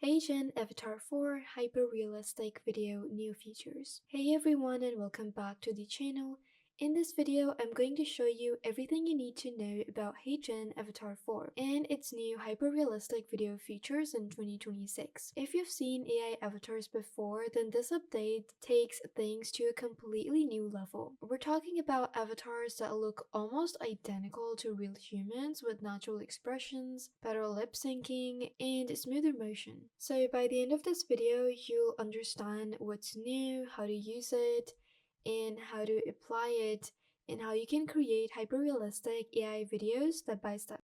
HeyGen Avatar 4 Hyper-Realistic Video New Features. Hey everyone and welcome back to the channel. In this video, I'm going to show you everything you need to know about HeyGen Avatar 4 and its new hyper-realistic video features in 2026. If you've seen AI avatars before, then this update takes things to a completely new level. We're talking about avatars that look almost identical to real humans with natural expressions, better lip syncing, and smoother motion. So by the end of this video, you'll understand what's new, how to use it, and how to apply it, and how you can create hyper-realistic AI videos step by step.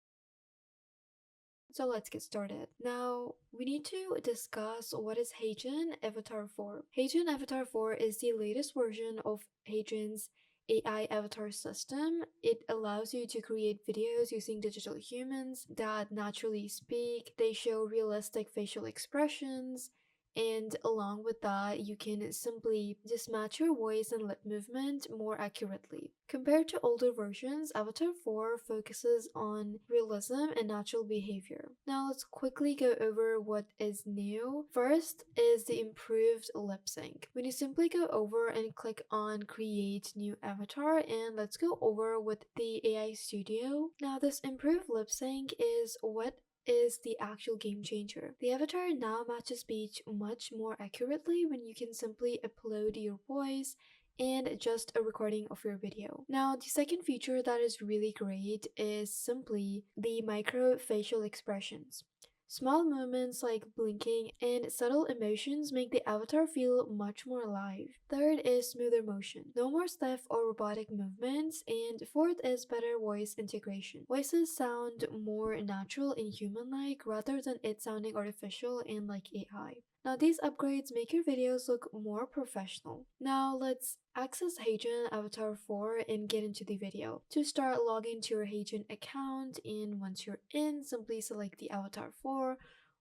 So let's get started. Now, we need to discuss what is HeyGen Avatar 4. HeyGen Avatar 4 is the latest version of HeyGen's AI avatar system. It allows you to create videos using digital humans that naturally speak. They show realistic facial expressions, and along with that, you can simply just match your voice and lip movement more accurately. Compared to older versions, Avatar 4 focuses on realism and natural behavior. Now let's quickly go over what is new. First is the improved lip sync. When you simply go over and click on create new avatar, and let's go over with the AI studio. Now this improved lip sync is what is the actual game changer. The avatar now matches speech much more accurately when you can simply upload your voice and just a recording of your video. Now, the second feature that is really great is simply the micro facial expressions. Small movements like blinking and subtle emotions make the avatar feel much more alive. Third is smoother motion. No more stiff or robotic movements. And fourth is better voice integration. Voices sound more natural and human-like rather than it sounding artificial and like AI. Now these upgrades make your videos look more professional. Now let's access HeyGen Avatar 4 and get into the video. To start, log into your HeyGen account, and once you're in, simply select the Avatar 4,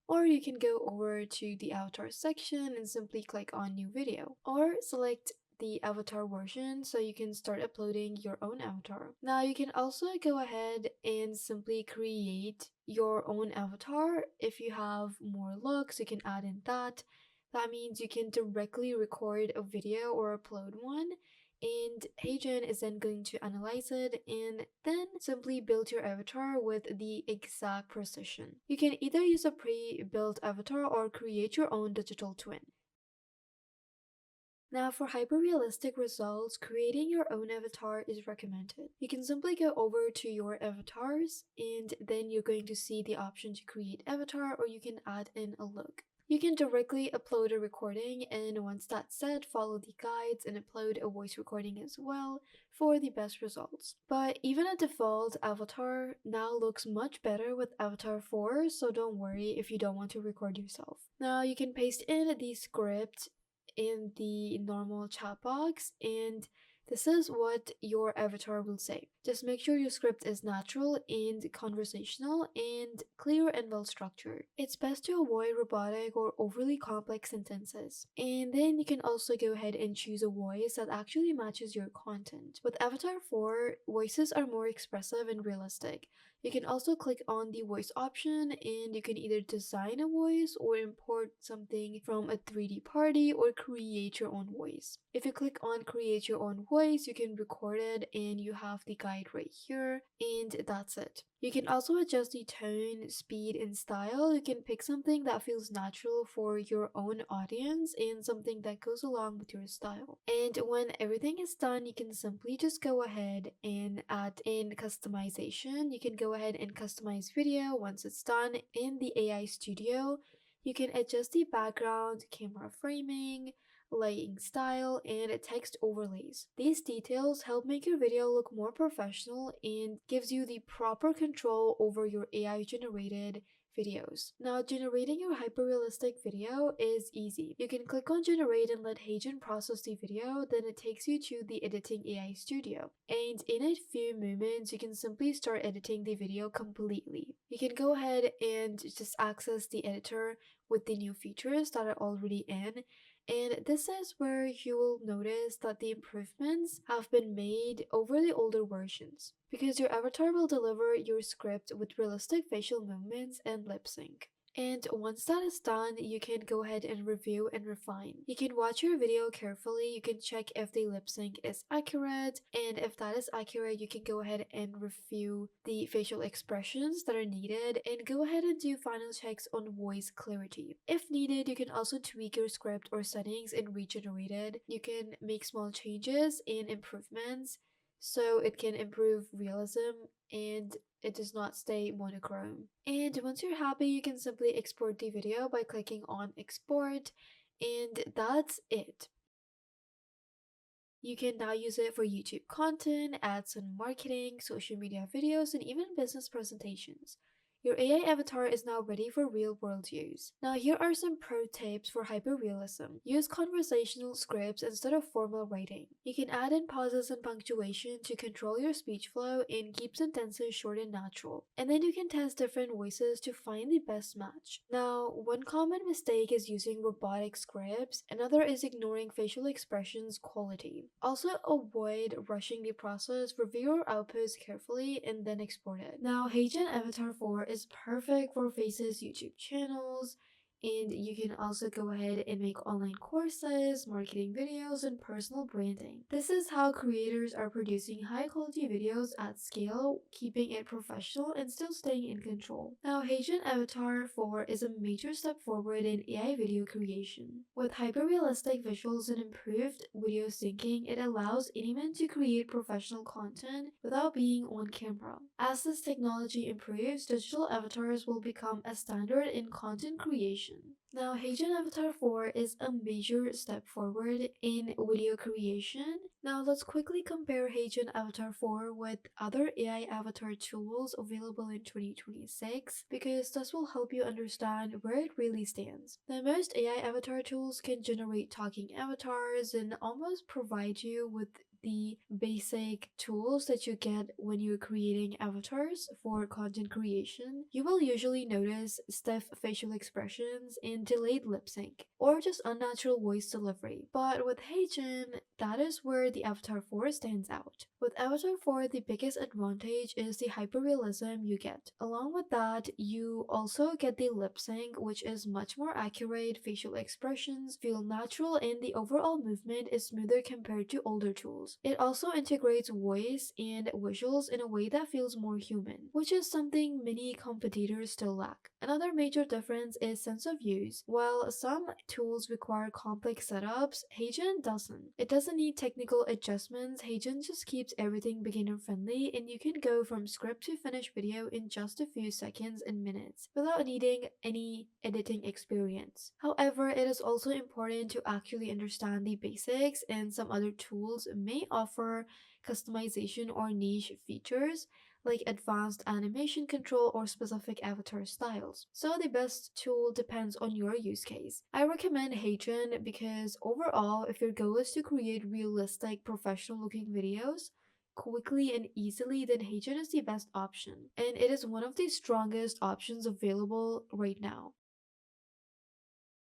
or you can go over to the avatar section and simply click on new video, or select the avatar version so you can start uploading your own avatar. Now you can also go ahead and simply create your own avatar. If you have more looks, you can add in that. That means you can directly record a video or upload one, and HeyGen is then going to analyze it and then simply build your avatar with the exact precision. You can either use a pre-built avatar or create your own digital twin. Now for hyper-realistic results, creating your own avatar is recommended. You can simply go over to your avatars, and then you're going to see the option to create avatar, or you can add in a look. You can directly upload a recording, and once that's set, follow the guides and upload a voice recording as well for the best results. But even a default avatar now looks much better with Avatar 4, so don't worry if you don't want to record yourself. Now you can paste in the script in the normal chat box, and this is what your avatar will say. Just make sure your script is natural and conversational and clear and well structured. It's best to avoid robotic or overly complex sentences. And then you can also go ahead and choose a voice that actually matches your content. With Avatar 4, voices are more expressive and realistic. You can also click on the voice option, and you can either design a voice or import something from a 3D party or create your own voice. If you click on create your own voice, you can record it, and you have the guide right here, and that's it. You can also adjust the tone, speed, and style. You can pick something that feels natural for your own audience and something that goes along with your style. And when everything is done, you can simply just go ahead and add in customization. You can go ahead and customize video once it's done in the AI studio. You can adjust the background, camera framing, lighting style, and text overlays. These details help make your video look more professional and gives you the proper control over your AI generated videos. Now, generating your hyper-realistic video is easy. You can click on generate and let HeyGen process the video, then it takes you to the editing AI studio. And in a few moments, you can simply start editing the video completely. You can go ahead and just access the editor with the new features that are already in. And this is where you will notice that the improvements have been made over the older versions, because your avatar will deliver your script with realistic facial movements and lip sync. And once that is done, you can go ahead and review and refine. You can watch your video carefully, you can check if the lip sync is accurate, and if that is accurate, you can go ahead and review the facial expressions that are needed, and go ahead and do final checks on voice clarity. If needed, you can also tweak your script or settings in Regenerated. You can make small changes and improvements so it can improve realism and it does not stay monochrome. And once you're happy, you can simply export the video by clicking on export, and that's it. You can now use it for YouTube content, ads and marketing, social media videos, and even business presentations. Your AI avatar is now ready for real world use. Now, here are some pro tips for hyperrealism. Use conversational scripts instead of formal writing. You can add in pauses and punctuation to control your speech flow and keep sentences short and natural. And then you can test different voices to find the best match. Now, one common mistake is using robotic scripts, another is ignoring facial expressions quality. Also, avoid rushing the process, review your outputs carefully, and then export it. Now, HeyGen Avatar 4 is perfect for Face's YouTube channels, and you can also go ahead and make online courses, marketing videos, and personal branding. This is how creators are producing high quality videos at scale, keeping it professional and still staying in control. Now, HeyGen Avatar 4 is a major step forward in AI video creation. With hyper-realistic visuals and improved video syncing, it allows anyone to create professional content without being on camera. As this technology improves, digital avatars will become a standard in content creation. Now, HeyGen Avatar 4 is a major step forward in video creation. Now, let's quickly compare HeyGen Avatar 4 with other AI avatar tools available in 2026 because this will help you understand where it really stands. Now, most AI avatar tools can generate talking avatars and almost provide you with the basic tools that you get when you're creating avatars for content creation. You will usually notice stiff facial expressions and delayed lip sync, or just unnatural voice delivery. But with HeyGen, that is where the Avatar 4 stands out. With Avatar 4, the biggest advantage is the hyperrealism you get. Along with that, you also get the lip sync, which is much more accurate, facial expressions feel natural, and the overall movement is smoother compared to older tools. It also integrates voice and visuals in a way that feels more human, which is something many competitors still lack. Another major difference is sense of use. While some tools require complex setups, HeyGen doesn't. It doesn't need technical adjustments. HeyGen just keeps everything beginner friendly, and you can go from script to finished video in just a few seconds and minutes without needing any editing experience. However, it is also important to actually understand the basics, and some other tools may offer customization or niche features like advanced animation control or specific avatar styles. So the best tool depends on your use case. I recommend HeyGen because overall, if your goal is to create realistic, professional looking videos quickly and easily, then HeyGen is the best option. And it is one of the strongest options available right now.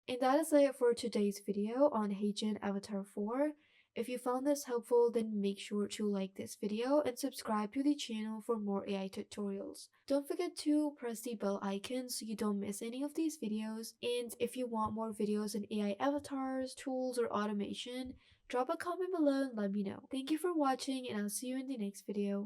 And that is it for today's video on HeyGen Avatar 4. If you found this helpful, then make sure to like this video and subscribe to the channel for more AI tutorials. Don't forget to press the bell icon so you don't miss any of these videos. And if you want more videos on AI avatars, tools, or automation, drop a comment below and let me know. Thank you for watching, and I'll see you in the next video.